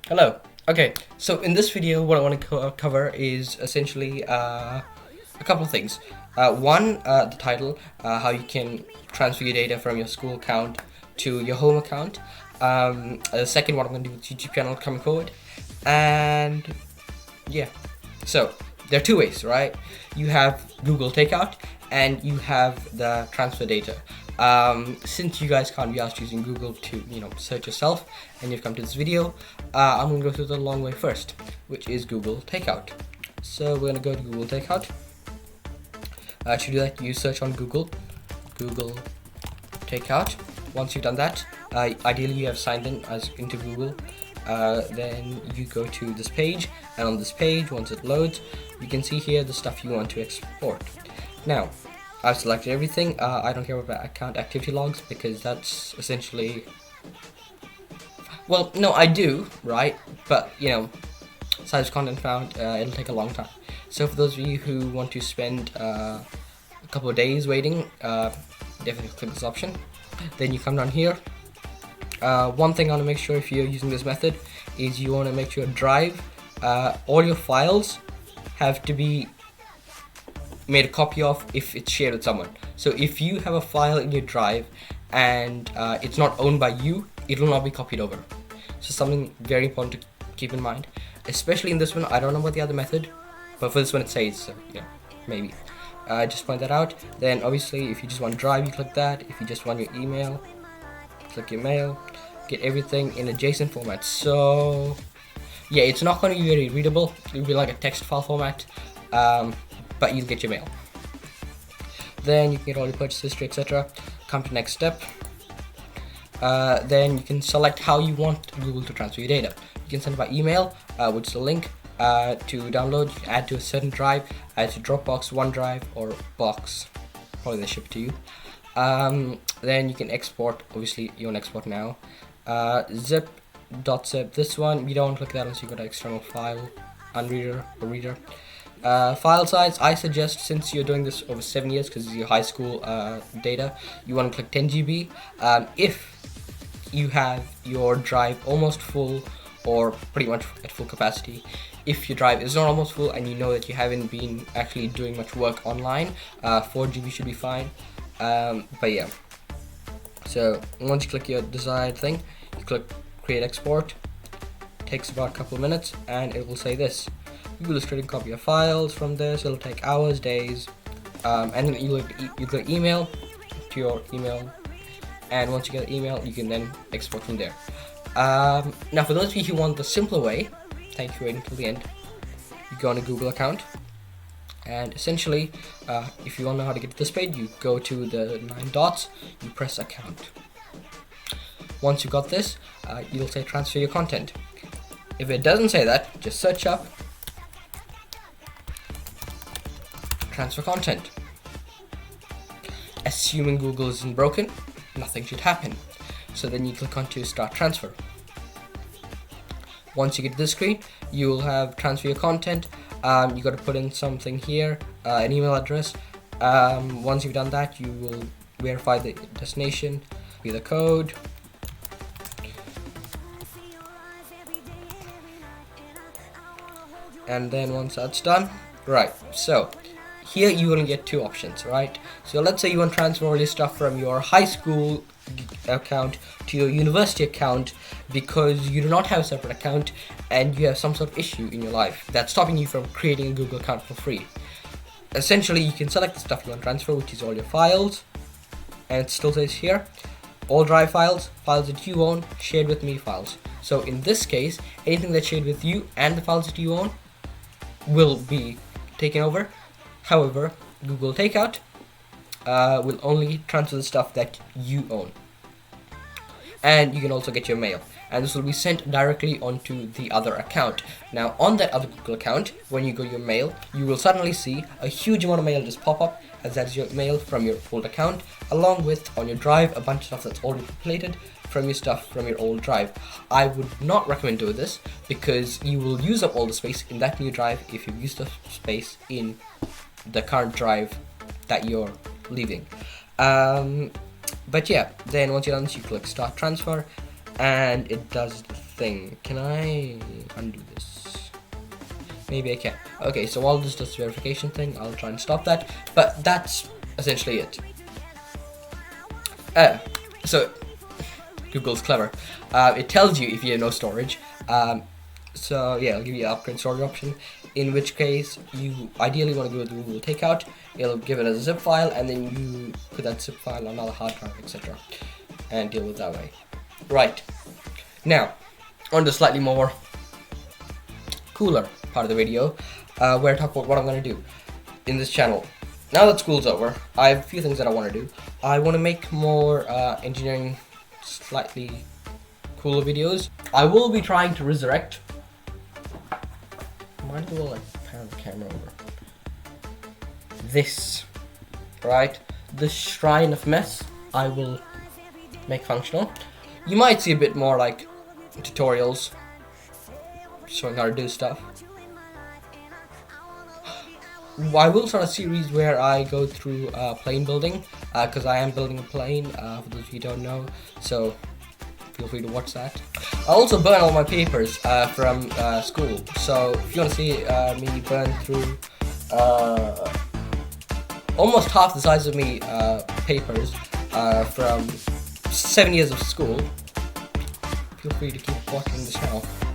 Hello. Okay, so in this video, what I want to cover is essentially a couple of things. One, the title, how you can transfer your data from your school account to your home account. The second, what I'm going to do with YouTube channel coming forward. And yeah, so there are two ways, right? You have Google Takeout and you have the transfer data. Since you guys can't be asked using Google to search yourself, and you've come to this video, I'm gonna go through the long way first, which is Google Takeout. So we're gonna go to Google Takeout. To do that, you search on Google Takeout. Once you've done that, ideally you have signed in as into Google. Then you go to this page, and on this page, once it loads, you can see here the stuff you want to export. Now, I've selected everything. I don't care about account activity logs because that's essentially, well, no, I do, right? But size content found, it'll take a long time. So for those of you who want to spend a couple of days waiting, definitely click this option. Then you come down here. One thing I want to make sure if you're using this method is you want to make sure Drive, all your files have to be made a copy of if it's shared with someone. So if you have a file in your Drive and it's not owned by you, it will not be copied over. So something very important to keep in mind, especially in this one. I don't know about the other method, but for this one it says so, maybe. Just point that out. Then obviously if you just want Drive, you click that. If you just want your email, click your mail. Get everything in a JSON format. So yeah, it's not going to be very readable. It'll be like a text file format, but you'll get your mail. Then you can get all your purchase history, etc. Come to next step. Then you can select how you want Google to transfer your data. You can send it by email, which is a link to download. You can add to a certain drive, add to Dropbox, OneDrive, or Box. Probably they ship it to you. Then you can export. Obviously you want to export now. Zip.zip. This one you don't want to click that unless you got an external file unreader or reader. File size, I suggest, since you're doing this over 7 years because it's your high school data, you want to click 10 GB. If you have your drive almost full or pretty much at full capacity, if your drive is not almost full and you know that you haven't been actually doing much work online, 4 GB should be fine. But yeah, so once you click your desired thing, you click create export. Takes about a couple of minutes and it will say this: Google is creating a copy of files from this. It'll take hours, days, and then you click email to your email, and once you get the email, you can then export from there. Now for those of you who want the simpler way, thank you for waiting until the end. You go on a Google account, and essentially, if you want to know how to get to this page, you go to the 9 dots, you press account. Once you got this, you'll say transfer your content. If it doesn't say that, just search up transfer content. Assuming Google isn't broken, nothing should happen. So then you click on to start transfer. Once you get to this screen, you will have transfer your content. You got to put in something here, an email address. Once you've done that, you will verify the destination with a code. And then once that's done, right, so here you will get two options, right? So let's say you want to transfer all your stuff from your high school account to your university account because you do not have a separate account and you have some sort of issue in your life that's stopping you from creating a Google account for free. Essentially, you can select the stuff you want to transfer, which is all your files, and it still says here all Drive files, files that you own, shared with me files. So in this case, anything that's shared with you and the files that you own will be taken over. However, Google Takeout will only transfer the stuff that you own. And you can also get your mail, and this will be sent directly onto the other account. Now on that other Google account, when you go your mail, you will suddenly see a huge amount of mail just pop up, as that's your mail from your old account, along with on your Drive a bunch of stuff that's already populated from your stuff from your old Drive. I would not recommend doing this because you will use up all the space in that new Drive if you use the space in the current Drive that you're leaving. But yeah, then once you're done this, you click start transfer, and it does the thing. Can I undo this? Maybe I can. Okay, so while this does the verification thing, I'll try and stop that. But that's essentially it. So Google's clever. It tells you if you have no storage. So yeah, I'll give you an upgrade storage option. In which case, you ideally want to go with Google Takeout. It'll give it as a zip file, and then you put that zip file on another hard drive, etc., and deal with that way. Right. Now, on the slightly more cooler part of the video, where I talk about what I'm going to do in this channel. Now that school's over, I have a few things that I want to do. I want to make more engineering, slightly cooler videos. I will be trying to resurrect. Might as well like pan the camera over. This, right? The Shrine of Mess, I will make functional. You might see a bit more like tutorials showing how to do stuff. I will start a series where I go through plane building, because I am building a plane, for those of you who don't know, so feel free to watch that. I also burn all my papers from school, so if you want to see me burn through almost half the size of me papers from 7 years of school, feel free to keep watching the channel.